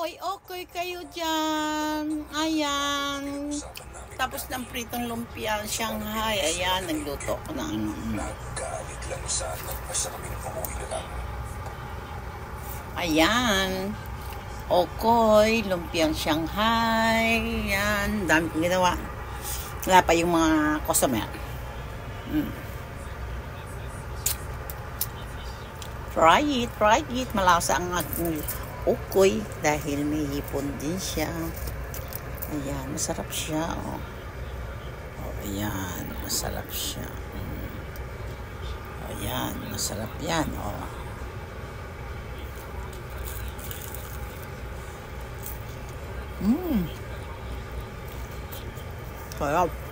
Okay kayo dyan. Ayan. Tapos ng pritong lumpia, Shanghai. Ayan, nagluto ko ng ano. Ayan. Okoy, lumpiang Shanghai. Ayan, dami kong ginawa. Wala pa yung mga customer. Try it. Malasa ang aking okoy dahil may hipon din siya. Ayan, masarap siya. Oh, ayan, masarap siya. Ayan, masarap yan. Oh. Sarap.